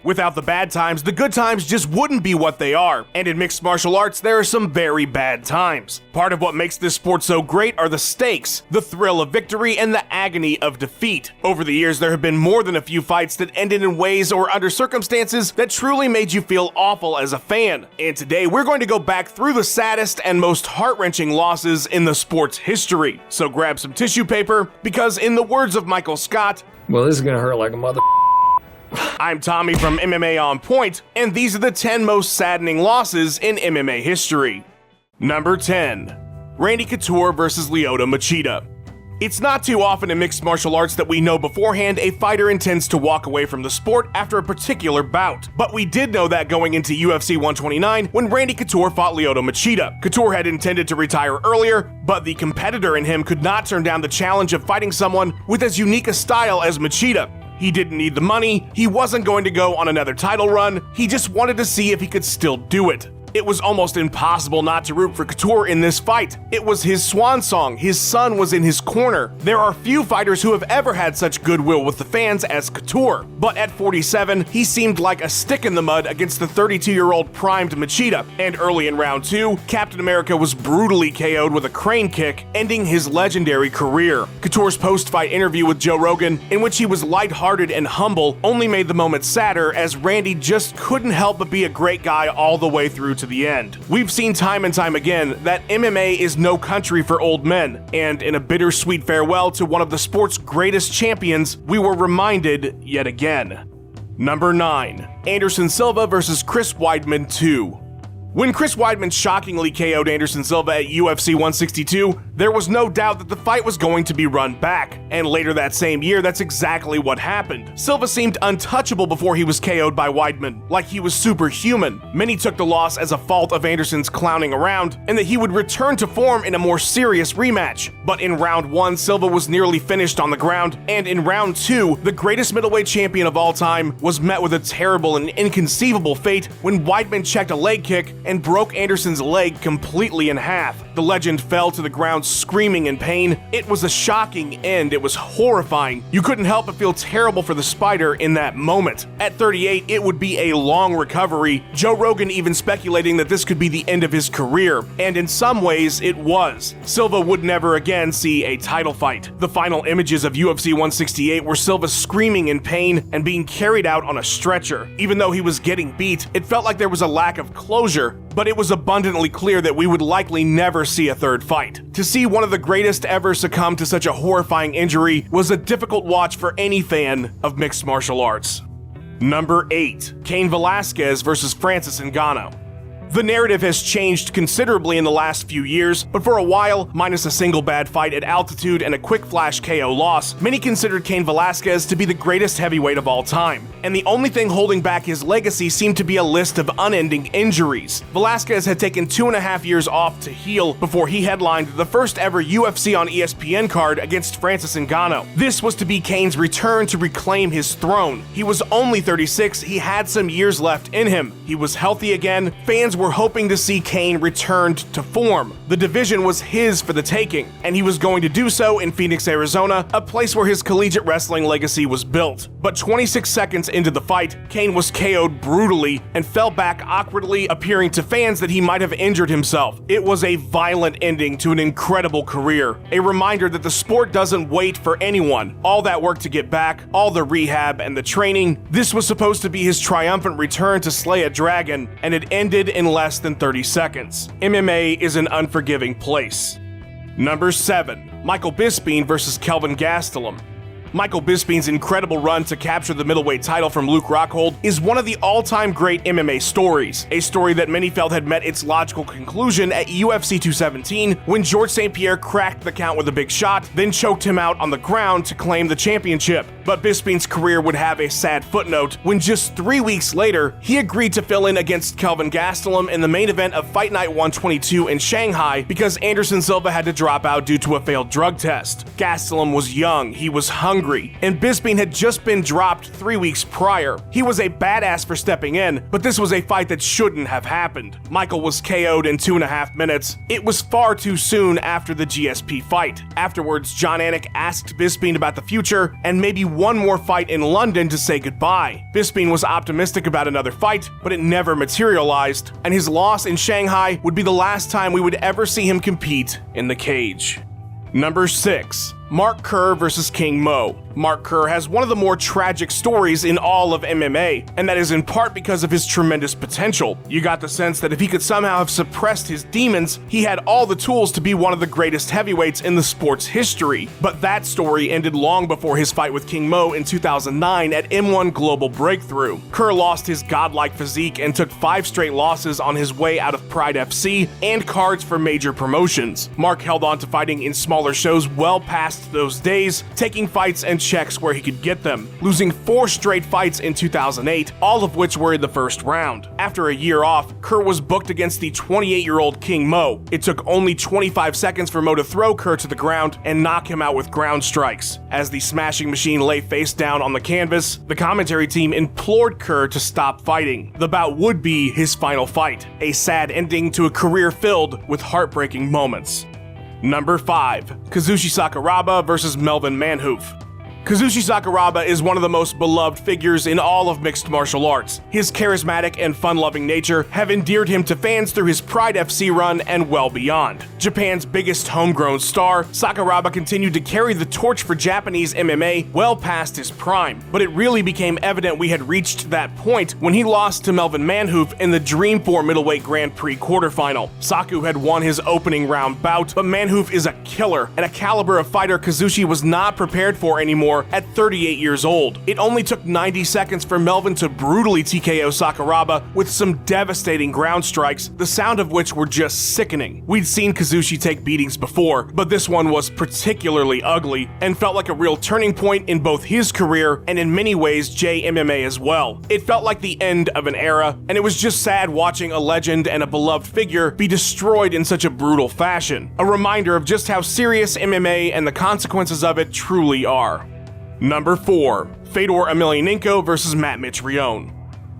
Without the bad times, the good times just wouldn't be what they are, and in mixed martial arts, there are some very bad times. Part of what makes this sport so great are the stakes, the thrill of victory, and the agony of defeat. Over the years, there have been more than a few fights that ended in ways or under circumstances that truly made you feel awful as a fan. And today, we're going to go back through the saddest and most heart-wrenching losses in the sport's history. So grab some tissue paper, because in the words of Michael Scott, well, this is gonna hurt like a mother. I'm Tommy from MMA On Point, and these are the 10 most saddening losses in MMA history. Number 10. Randy Couture vs. Lyoto Machida. It's not too often in mixed martial arts that we know beforehand a fighter intends to walk away from the sport after a particular bout. But we did know that going into UFC 129 when Randy Couture fought Lyoto Machida. Couture had intended to retire earlier, but the competitor in him could not turn down the challenge of fighting someone with as unique a style as Machida. He didn't need the money, he wasn't going to go on another title run, he just wanted to see if he could still do it. It was almost impossible not to root for Couture in this fight. It was his swan song, his son was in his corner. There are few fighters who have ever had such goodwill with the fans as Couture, but at 47, he seemed like a stick in the mud against the 32-year-old primed Machida, and early in round 2, Captain America was brutally KO'd with a crane kick, ending his legendary career. Couture's post-fight interview with Joe Rogan, in which he was lighthearted and humble, only made the moment sadder as Randy just couldn't help but be a great guy all the way through to the end. We've seen time and time again that MMA is no country for old men, and in a bittersweet farewell to one of the sport's greatest champions, we were reminded yet again. Number 9. Anderson Silva vs. Chris Weidman 2. When Chris Weidman shockingly KO'd Anderson Silva at UFC 162, there was no doubt that the fight was going to be run back, and later that same year, that's exactly what happened. Silva seemed untouchable before he was KO'd by Weidman, like he was superhuman. Many took the loss as a fault of Anderson's clowning around, and that he would return to form in a more serious rematch. But in round 1, Silva was nearly finished on the ground, and in round 2, the greatest middleweight champion of all time was met with a terrible and inconceivable fate when Weidman checked a leg kick and broke Anderson's leg completely in half. The legend fell to the ground screaming in pain. It was a shocking end. It was horrifying. You couldn't help but feel terrible for the Spider in that moment. At 38, it would be a long recovery, Joe Rogan even speculating that this could be the end of his career, and in some ways, it was. Silva would never again see a title fight. The final images of UFC 168 were Silva screaming in pain and being carried out on a stretcher. Even though he was getting beat, it felt like there was a lack of closure, but it was abundantly clear that we would likely never see a third fight. To see one of the greatest ever succumb to such a horrifying injury was a difficult watch for any fan of mixed martial arts. Number 8. Cain Velasquez vs. Francis Ngannou. The narrative has changed considerably in the last few years, but for a while, minus a single bad fight at altitude and a quick flash KO loss, many considered Cain Velasquez to be the greatest heavyweight of all time. And the only thing holding back his legacy seemed to be a list of unending injuries. Velasquez had taken 2.5 years off to heal before he headlined the first ever UFC on ESPN card against Francis Ngannou. This was to be Cain's return to reclaim his throne. He was only 36, he had some years left in him. He was healthy again, fans were hoping to see Cain returned to form. The division was his for the taking, and he was going to do so in Phoenix, Arizona, a place where his collegiate wrestling legacy was built. But 26 seconds into the fight, Cain was KO'd brutally and fell back awkwardly, appearing to fans that he might have injured himself. It was a violent ending to an incredible career, a reminder that the sport doesn't wait for anyone. All that work to get back, all the rehab and the training, this was supposed to be his triumphant return to slay a dragon, and it ended in less than 30 seconds. MMA is an unforgiving place. Number 7. Michael Bisping vs. Kelvin Gastelum. Michael Bisping's incredible run to capture the middleweight title from Luke Rockhold is one of the all-time great MMA stories, a story that many felt had met its logical conclusion at UFC 217 when George St. Pierre cracked the count with a big shot, then choked him out on the ground to claim the championship. But Bisping's career would have a sad footnote when just 3 weeks later, he agreed to fill in against Kelvin Gastelum in the main event of Fight Night 122 in Shanghai because Anderson Silva had to drop out due to a failed drug test. Gastelum was young, he was hungry, hungry, and Bisping had just been dropped 3 weeks prior. He was a badass for stepping in, but this was a fight that shouldn't have happened. Michael was KO'd in 2.5 minutes. It was far too soon after the GSP fight. Afterwards, Jon Anik asked Bisping about the future and maybe one more fight in London to say goodbye. Bisping was optimistic about another fight, but it never materialized, and his loss in Shanghai would be the last time we would ever see him compete in the cage. Number 6. Mark KERR versus King Mo. Mark KERR has one of the more tragic stories in all of MMA, and that is in part because of his tremendous potential. You got the sense that if he could somehow have suppressed his demons, he had all the tools to be one of the greatest heavyweights in the sport's history. But that story ended long before his fight with King Mo in 2009 at M1 Global Breakthrough. KERR lost his godlike physique and took 5 straight losses on his way out of Pride FC and cards for major promotions. Mark held on to fighting in smaller shows well past those days, taking fights and checks where he could get them, losing 4 straight fights in 2008, all of which were in the first round. After a year off, KERR was booked against the 28-year-old King Mo. It took only 25 seconds for Mo to throw KERR to the ground and knock him out with ground strikes. As the smashing machine lay face down on the canvas, the commentary team implored KERR to stop fighting. The bout would be his final fight, a sad ending to a career filled with heartbreaking moments. Number 5. KAZUSHI Sakuraba versus Melvin Manhoef. KAZUSHI Sakuraba is one of the most beloved figures in all of mixed martial arts. His charismatic and fun-loving nature have endeared him to fans through his Pride FC run and well beyond. Japan's biggest homegrown star, Sakuraba continued to carry the torch for Japanese MMA well past his prime, but it really became evident we had reached that point when he lost to Melvin Manhoef in the Dream 4 middleweight Grand Prix quarterfinal. Saku had won his opening round bout, but Manhoef is a killer and a caliber of fighter KAZUSHI was not prepared for anymore at 38 years old. It only took 90 seconds for Melvin to brutally TKO Sakuraba with some devastating ground strikes, the sound of which were just sickening. We'd seen KAZUSHI take beatings before, but this one was particularly ugly and felt like a real turning point in both his career and in many ways JMMA as well. It felt like the end of an era, and it was just sad watching a legend and a beloved figure be destroyed in such a brutal fashion. A reminder of just how serious MMA and the consequences of it truly are. Number 4. Fedor Emelianenko versus Matt Mitrione.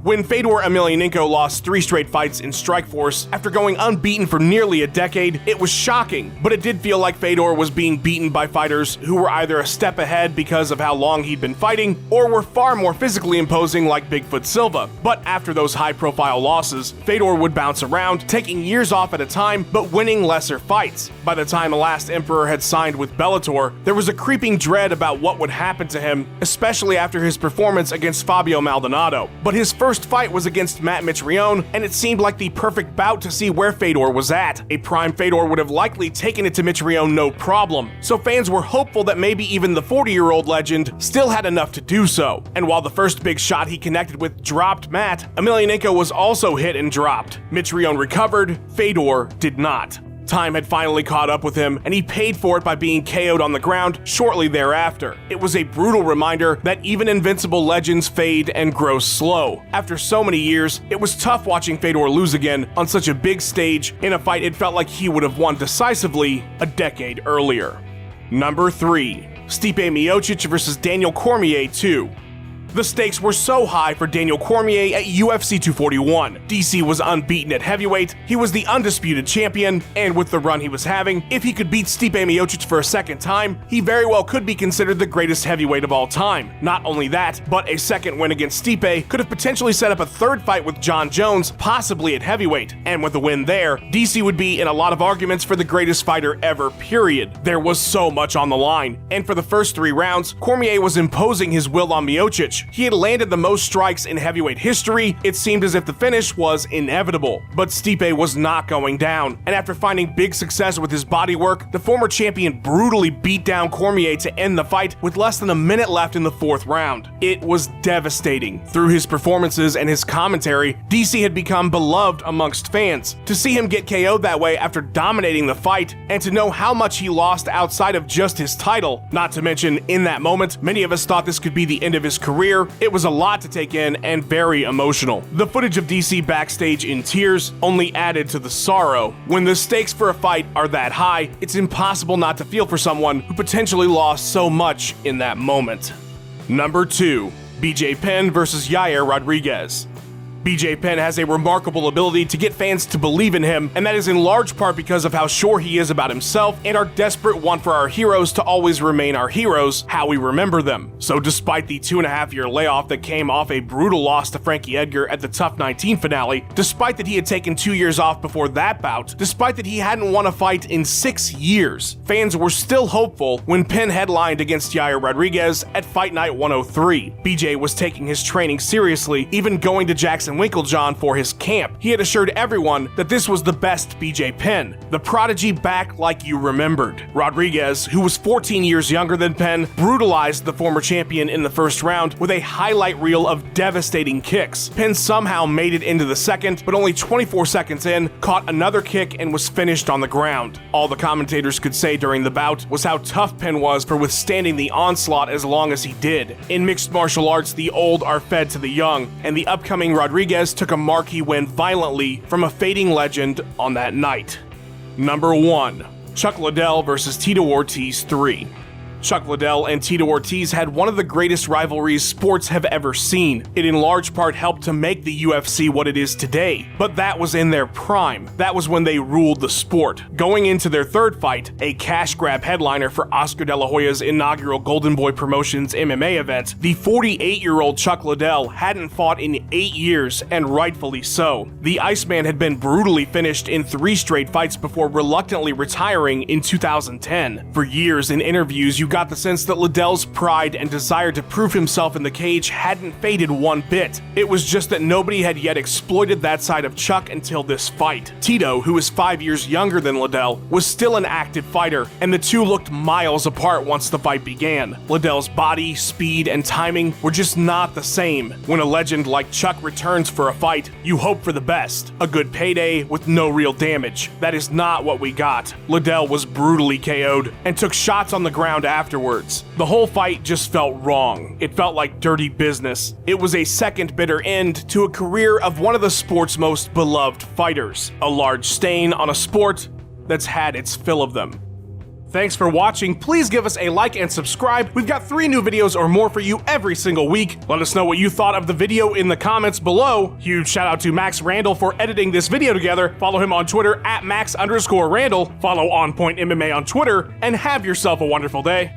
When Fedor Emelianenko lost 3 straight fights in Strikeforce after going unbeaten for nearly a decade, it was shocking, but it did feel like Fedor was being beaten by fighters who were either a step ahead because of how long he'd been fighting, or were far more physically imposing like Bigfoot Silva. But after those high-profile losses, Fedor would bounce around, taking years off at a time, but winning lesser fights. By the time the last Emperor had signed with Bellator, there was a creeping dread about what would happen to him, especially after his performance against Fabio Maldonado. But his first fight was against Matt Mitrione, and it seemed like the perfect bout to see where Fedor was at. A prime Fedor would have likely taken it to Mitrione no problem, so fans were hopeful that maybe even the 40-year-old legend still had enough to do so. And while the first big shot he connected with dropped Matt, Emelianenko was also hit and dropped. Mitrione recovered, Fedor did not. Time had finally caught up with him, and he paid for it by being KO'd on the ground shortly thereafter. It was a brutal reminder that even invincible legends fade and grow slow. After so many years, it was tough watching Fedor lose again on such a big stage in a fight it felt like he would have won decisively a decade earlier. Number 3. Stipe Miocic versus Daniel Cormier 2. The stakes were so high for Daniel Cormier at UFC 241. DC was unbeaten at heavyweight, he was the undisputed champion, and with the run he was having, if he could beat Stipe Miocic for a second time, he very well could be considered the greatest heavyweight of all time. Not only that, but a second win against Stipe could have potentially set up a third fight with John Jones, possibly at heavyweight. And with a win there, DC would be in a lot of arguments for the greatest fighter ever, period. There was so much on the line, and for the first 3 rounds, Cormier was imposing his will on Miocic. He had landed the most strikes in heavyweight history. It seemed as if the finish was inevitable. But Stipe was not going down, and after finding big success with his bodywork, the former champion brutally beat down Cormier to end the fight with less than a minute left in the 4th round. It was devastating. Through his performances and his commentary, DC had become beloved amongst fans. To see him get KO'd that way after dominating the fight, and to know how much he lost outside of just his title, not to mention, in that moment, many of us thought this could be the end of his career, career, it was a lot to take in and very emotional. The footage of DC backstage in tears only added to the sorrow. When the stakes for a fight are that high, it's impossible not to feel for someone who potentially lost so much in that moment. Number 2. BJ Penn versus Yair Rodriguez. BJ Penn has a remarkable ability to get fans to believe in him, and that is in large part because of how sure he is about himself and our desperate want for our heroes to always remain our heroes, how we remember them. So despite the 2.5-year layoff that came off a brutal loss to Frankie Edgar at the Tough 19 finale, despite that he had taken 2 years off before that bout, despite that he hadn't won a fight in 6 years, fans were still hopeful when Penn headlined against Yair Rodriguez at Fight Night 103. BJ was taking his training seriously, even going to Jackson Winklejohn for his camp. He had assured everyone that this was the best BJ Penn, the prodigy back like you remembered. Rodriguez, who was 14 years younger than Penn, brutalized the former champion in the first round with a highlight reel of devastating kicks. Penn somehow made it into the second, but only 24 seconds in, caught another kick and was finished on the ground. All the commentators could say during the bout was how tough Penn was for withstanding the onslaught as long as he did. In mixed martial arts, the old are fed to the young, and the upcoming Rodriguez took a marquee win violently from a fading legend on that night. Number 1. Chuck Liddell versus Tito Ortiz 3. Chuck Liddell and Tito Ortiz had one of the greatest rivalries sports have ever seen. It in large part helped to make the UFC what it is today, but that was in their prime. That was when they ruled the sport. Going into their third fight, a cash grab headliner for Oscar De La Hoya's inaugural Golden Boy Promotions MMA event, the 48-year-old Chuck Liddell hadn't fought in 8 years, and rightfully so. The Iceman had been brutally finished in 3 straight fights before reluctantly retiring in 2010. For years in interviews, you got the sense that Liddell's pride and desire to prove himself in the cage hadn't faded one bit. It was just that nobody had yet exploited that side of Chuck until this fight. Tito, who is 5 years younger than Liddell, was still an active fighter, and the two looked miles apart once the fight began. Liddell's body, speed, and timing were just not the same. When a legend like Chuck returns for a fight, you hope for the best. A good payday with no real damage. That is not what we got. Liddell was brutally KO'd and took shots on the ground afterwards. The whole fight just felt wrong. It felt like dirty business. It was a second bitter end to a career of one of the sport's most beloved fighters. A large stain on a sport that's had its fill of them. Thanks for watching. Please give us a like and subscribe. We've got 3 new videos or more for you every single week. Let us know what you thought of the video in the comments below. Huge shout out to Max Randall for editing this video together. Follow him on Twitter at Max_Randall. Follow On Point MMA on Twitter, and have yourself a wonderful day.